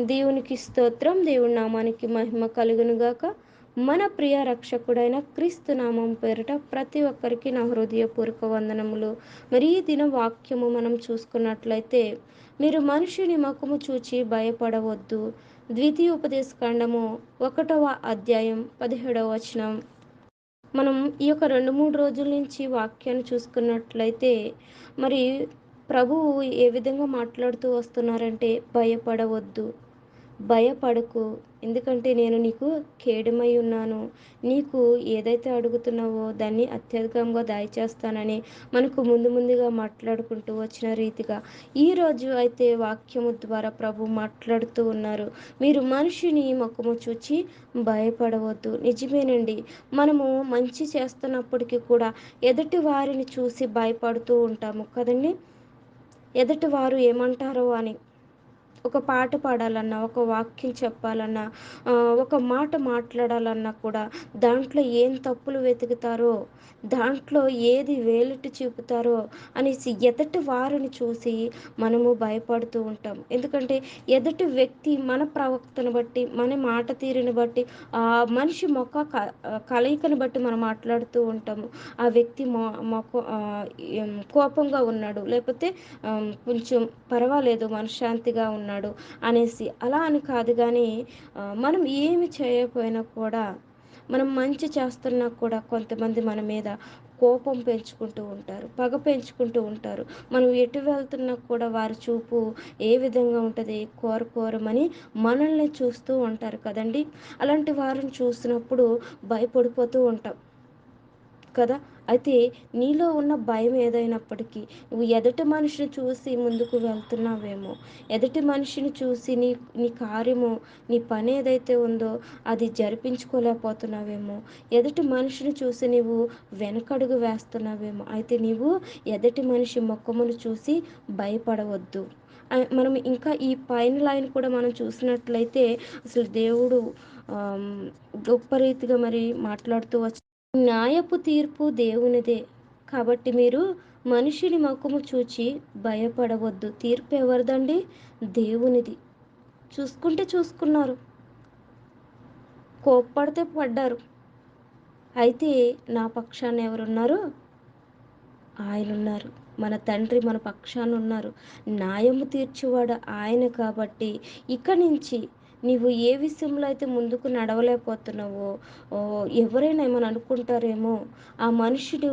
దేవునికి స్తోత్రం. దేవుని నామానికి మహిమ కలుగును గాక. మన ప్రియ రక్షకుడైన క్రీస్తు నామం పేరిట ప్రతి ఒక్కరికి నా హృదయపూర్వక వందనములు. మరి ఈ దిన వాక్యము మనం చూసుకున్నట్లయితే, మీరు మనుషుని ముఖము చూచి భయపడవద్దు. ద్వితీయోపదేశకాండము 1వ అధ్యాయం 17వ వచనం. మనం ఈ యొక్క 2-3 రోజుల నుంచి వాక్యాన్ని చూసుకున్నట్లయితే, మరి ప్రభువు ఏ విధంగా మాట్లాడుతూ వస్తున్నారంటే, భయపడవద్దు, భయపడకు, ఎందుకంటే నేను నీకు కేడమై ఉన్నాను. నీకు ఏదైతే అడుగుతున్నావో దాన్ని అత్యధికంగా దయచేస్తానని మనకు ముందుగా మాట్లాడుకుంటూ వచ్చిన రీతిగా ఈరోజు అయితే వాక్యము ద్వారా ప్రభు మాట్లాడుతూ ఉన్నారు. మీరు మనిషిని ముఖము చూచి భయపడవద్దు. నిజమేనండి, మనము మంచి చేస్తున్నప్పటికీ కూడా ఎదుటి వారిని చూసి భయపడుతూ ఉంటాము కదండి. ఎదుటి వారు ఏమంటారో అని. ఒక పాట పాడాలన్నా, ఒక వాక్యం చెప్పాలన్నా, ఒక మాట మాట్లాడాలన్నా కూడా దాంట్లో ఏం తప్పులు వెతుకుతారో, దాంట్లో ఏది వేలెత్తి చూపుతారో అనేసి ఎదుటి వారిని చూసి మనము భయపడుతూ ఉంటాం. ఎందుకంటే ఎదుటి వ్యక్తి మన ప్రవక్తను బట్టి, మన మాట తీరుని బట్టి, ఆ మనిషి కలయికను బట్టి మనం మాట్లాడుతూ ఉంటాము. ఆ వ్యక్తి కోపంగా ఉన్నాడు, లేకపోతే కొంచెం పర్వాలేదు మనశ్శాంతిగా ఉన్నాడు అనేసి. అలా అని కాదు కానీ, మనం ఏమి చేయకపోయినా కూడా, మనం మంచి చేస్తున్నా కూడా కొంతమంది మన మీద కోపం పెంచుకుంటూ ఉంటారు, పగ పెంచుకుంటూ ఉంటారు. మనం ఎటు వెళ్తున్నా కూడా వారి చూపు ఏ విధంగా ఉంటుంది, కోరమని మనల్ని చూస్తూ ఉంటారు కదండి. అలాంటి వారిని చూసినప్పుడు భయపడిపోతూ ఉంటాం కదా. అయితే నీలో ఉన్న భయం ఏదైనప్పటికీ నువ్వు ఎదుటి మనిషిని చూసి ముందుకు వెళ్తున్నావేమో, ఎదుటి మనిషిని చూసి నీ నీ కార్యము, నీ పని ఏదైతే ఉందో అది జరిపించుకోలేకపోతున్నావేమో, ఎదుటి మనిషిని చూసి నీవు వెనకడుగు వేస్తున్నావేమో, అయితే నీవు ఎదుటి మనిషి ముఖమును చూసి భయపడవద్దు. మనం ఇంకా ఈ పైన లైన్ కూడా మనం చూసినట్లయితే అసలు దేవుడు గొప్ప రీతిగా మరి మాట్లాడుతూ న్యాయపు తీర్పు దేవునిదే. కాబట్టి మీరు మనిషిని ముఖము చూచి భయపడవద్దు. తీర్పు ఎవరిదండి? దేవునిది. చూసుకున్నారు, కోప్పడితే పడ్డారు. అయితే నా పక్షాన ఎవరున్నారు? ఆయనున్నారు. మన తండ్రి మన పక్షాన ఉన్నారు. న్యాయము తీర్చేవాడు ఆయన. కాబట్టి ఇక నుంచి నీవు ఏ విషయంలో అయితే ముందుకు నడవలేకపోతున్నావో, ఎవరైనా ఏమని అనుకుంటారేమో, ఆ మనుషుడు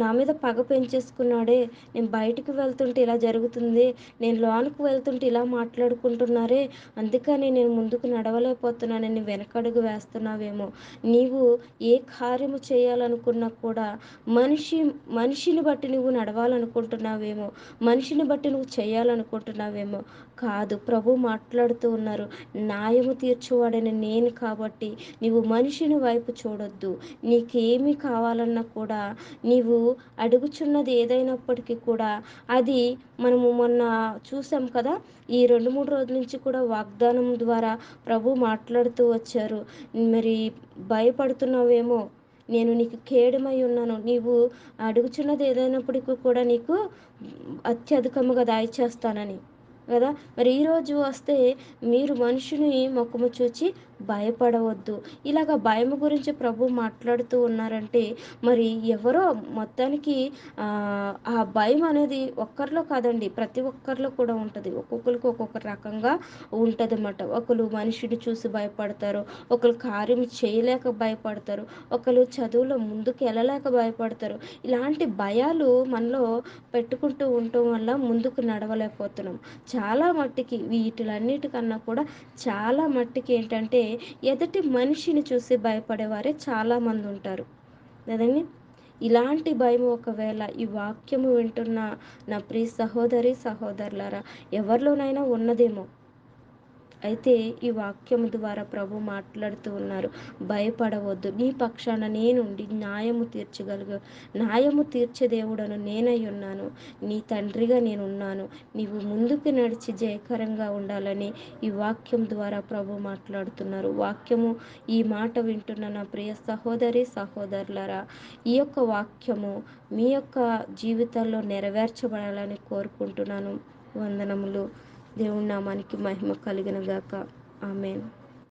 నా మీద పగ పెంచేసుకున్నాడే, నేను బయటికి వెళ్తుంటే ఇలా జరుగుతుంది, నేను లోనికి వెళ్తుంటే ఇలా మాట్లాడుకుంటున్నారే, అందుకని నేను ముందుకు నడవలేకపోతున్నానని వెనకడుగు వేస్తున్నావేమో. నీవు ఏ కార్యము చేయాలనుకున్నా కూడా మనిషిని బట్టి నువ్వు నడవాలనుకుంటున్నావేమో, మనిషిని బట్టి నువ్వు చేయాలనుకుంటున్నావేమో. కాదు, ప్రభు మాట్లాడుతూ ఉన్నారు, న్యాయము తీర్చువాడని నేను కాబట్టి నీవు మనిషిని వైపు చూడొద్దు. నీకేమి కావాలన్నా కూడా నీవు అడుగుచున్నది ఏదైనప్పటికీ కూడా అది మనము మొన్న చూసాం కదా. ఈ 2-3 రోజుల నుంచి కూడా వాగ్దానం ద్వారా ప్రభు మాట్లాడుతూ వచ్చారు. మరి భయపడుతున్నావేమో, నేను నీకు కేడమై ఉన్నాను, నీవు అడుగుచున్నది ఏదైనప్పటికీ కూడా నీకు అత్యధికముగా దయచేస్తానని కదా. మరి ఈరోజు వస్తే మీరు మనుషుని ముఖము చూచి భయపడవద్దు. ఇలాగ భయం గురించి ప్రభు మాట్లాడుతూ ఉన్నారంటే మరి ఎవరో మొత్తానికి ఆ భయం అనేది ఒక్కరిలో కాదండి, ప్రతి ఒక్కరిలో కూడా ఉంటుంది. ఒక్కొక్కరికి ఒక్కొక్క రకంగా ఉంటుందన్నమాట. ఒకరు మనిషిని చూసి భయపడతారు, ఒకరు కార్యం చేయలేక భయపడతారు, ఒకరు చదువులో ముందుకు వెళ్ళలేక భయపడతారు. ఇలాంటి భయాలు మనలో పెట్టుకుంటూ ఉండటం వల్ల ముందుకు నడవలేకపోతున్నాం. చాలా మట్టికి వీటిలన్నిటికన్నా కూడా చాలా మట్టికి ఏంటంటే ఎదుటి మనిషిని చూసి భయపడేవారే చాలామంది ఉంటారు కదండి. ఇలాంటి భయం ఒకవేళ ఈ వాక్యము వింటున్న నా ప్రియ సహోదరులారా ఎవరిలోనైనా ఉన్నదేమో. అయితే ఈ వాక్యము ద్వారా ప్రభు మాట్లాడుతూ ఉన్నారు, భయపడవద్దు, నీ పక్షాన నేనుండి న్యాయము తీర్చే దేవుడను నేనై ఉన్నాను, నీ తండ్రిగా నేనున్నాను, నీవు ముందుకు నడిచి జయకరంగా ఉండాలని ఈ వాక్యం ద్వారా ప్రభు మాట్లాడుతున్నారు. వాక్యము ఈ మాట వింటున్న నా ప్రియ సహోదరులారా, ఈ యొక్క వాక్యము మీ యొక్క జీవితాల్లో నెరవేర్చబడాలని కోరుకుంటున్నాను. వందనములు. దేవుని నామానికి మహిమ కలుగును గాక. ఆమేన్.